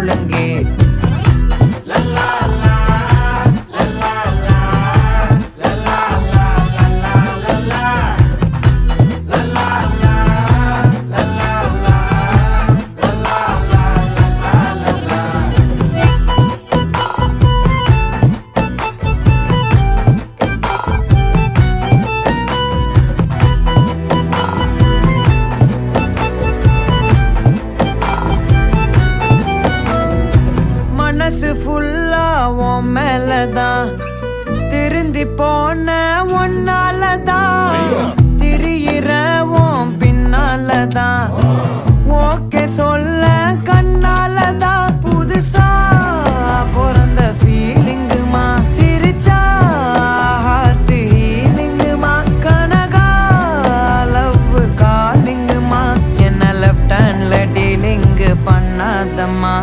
முழங்கே. மனசு ஃபுல்லா உன் மேலதான், திருந்தி போன ஒன்னாலதான், திரியிற உன் பின்னாலதான், ஓகே சொல்ல கண்ணாலதான். புதுசா பிறந்த ஃபீலிங்குமா, சிரிச்சா ஹார்ட் ஹீலிங்குமா, கனகா லவ் காலிங்குமா, என்ன லெஃப்ட் ஹேண்ட்ல டீலிங் பண்ணாதம்மா.